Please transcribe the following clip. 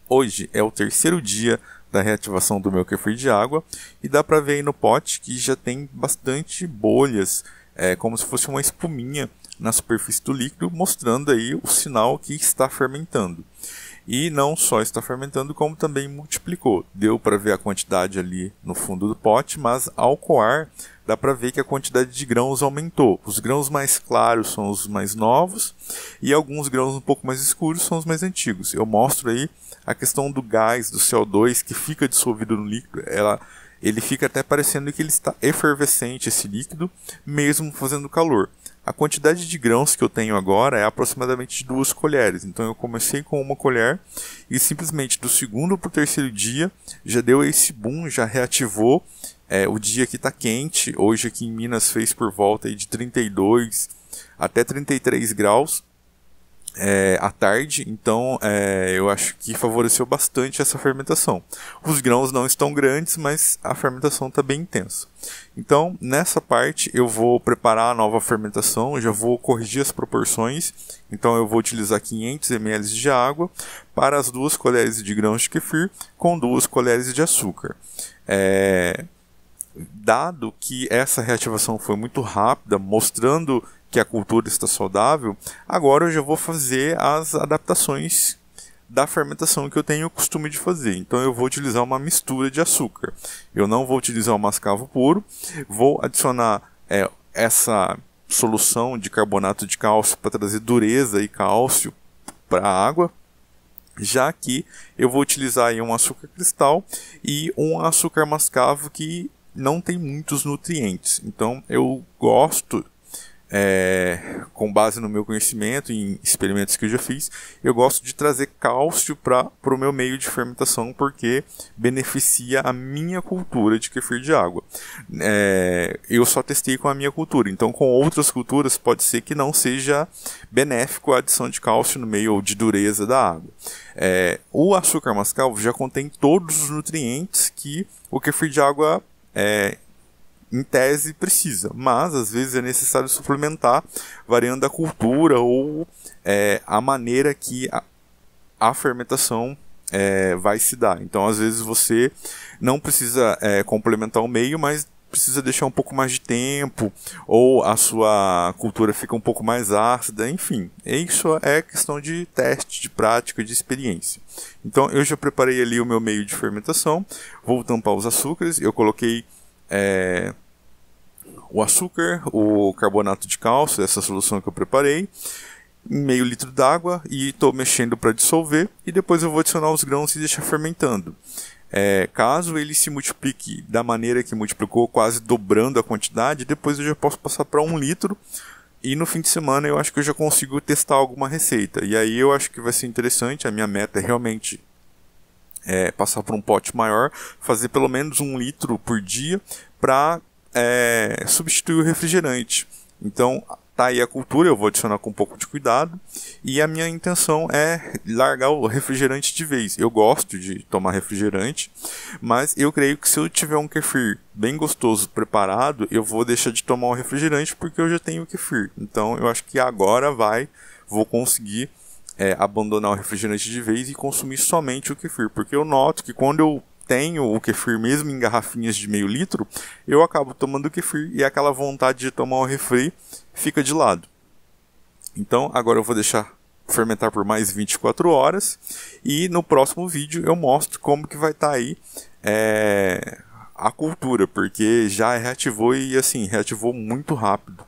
Hoje é o terceiro dia da reativação do meu kefir de água e dá para ver aí no pote que já tem bastante bolhas, como se fosse uma espuminha na superfície do líquido, mostrando aí o sinal que está fermentando. E não só está fermentando, como também multiplicou. Deu para ver a quantidade ali no fundo do pote, mas ao coar dá para ver que a quantidade de grãos aumentou. Os grãos mais claros são os mais novos e alguns grãos um pouco mais escuros são os mais antigos. Eu mostro aí a questão do gás, do CO2 que fica dissolvido no líquido. Ele fica até parecendo que ele está efervescente, esse líquido, mesmo fazendo calor. A quantidade de grãos que eu tenho agora é aproximadamente 2 colheres. Então eu comecei com 1 colher e simplesmente do segundo para o terceiro dia já deu esse boom, já reativou. O dia aqui está quente. Hoje aqui em Minas fez por volta aí de 32 até 33 graus à tarde. Então eu acho que favoreceu bastante essa fermentação. Os grãos não estão grandes, mas a fermentação está bem intensa. Então, nessa parte, eu vou preparar a nova fermentação, já vou corrigir as proporções. Então, eu vou utilizar 500 ml de água para as 2 colheres de grãos de kefir com 2 colheres de açúcar. Dado que essa reativação foi muito rápida, mostrando que a cultura está saudável, agora eu já vou fazer as adaptações da fermentação que eu tenho o costume de fazer. Então eu vou utilizar uma mistura de açúcar. Eu não vou utilizar o mascavo puro, vou adicionar essa solução de carbonato de cálcio para trazer dureza e cálcio para a água, já que eu vou utilizar aí um açúcar cristal e um açúcar mascavo que não tem muitos nutrientes. Então eu gosto, com base no meu conhecimento e em experimentos que eu já fiz, eu gosto de trazer cálcio para o meu meio de fermentação, porque beneficia a minha cultura de kefir de água. Eu só testei com a minha cultura, então com outras culturas pode ser que não seja benéfico a adição de cálcio no meio ou de dureza da água. O açúcar mascavo já contém todos os nutrientes que o kefir de água em tese precisa, mas às vezes é necessário suplementar, variando a cultura ou a maneira que a fermentação vai se dar. Então às vezes você não precisa complementar o meio, mas precisa deixar um pouco mais de tempo, ou a sua cultura fica um pouco mais ácida, enfim. Isso é questão de teste, de prática, de experiência. Então eu já preparei ali o meu meio de fermentação, vou tampar os açúcares, eu coloquei o açúcar, o carbonato de cálcio, essa solução que eu preparei, meio litro d'água e estou mexendo para dissolver, e depois eu vou adicionar os grãos e deixar fermentando. Caso ele se multiplique da maneira que multiplicou, quase dobrando a quantidade, depois eu já posso passar para 1 litro, e no fim de semana eu acho que eu já consigo testar alguma receita, e aí eu acho que vai ser interessante. A minha meta é realmente passar por um pote maior, fazer pelo menos 1 litro por dia para substituir o refrigerante. Então tá aí a cultura, eu vou adicionar com um pouco de cuidado, e a minha intenção é largar o refrigerante de vez. Eu gosto de tomar refrigerante, mas eu creio que se eu tiver um kefir bem gostoso preparado, eu vou deixar de tomar o refrigerante porque eu já tenho o kefir. Então eu acho que agora vou conseguir abandonar o refrigerante de vez e consumir somente o kefir, porque eu noto que quando eu tenho o kefir mesmo em garrafinhas de meio litro, eu acabo tomando o kefir e aquela vontade de tomar o refri fica de lado. Então agora eu vou deixar fermentar por mais 24 horas e no próximo vídeo eu mostro como que vai estar aí a cultura, porque já reativou e assim, reativou muito rápido.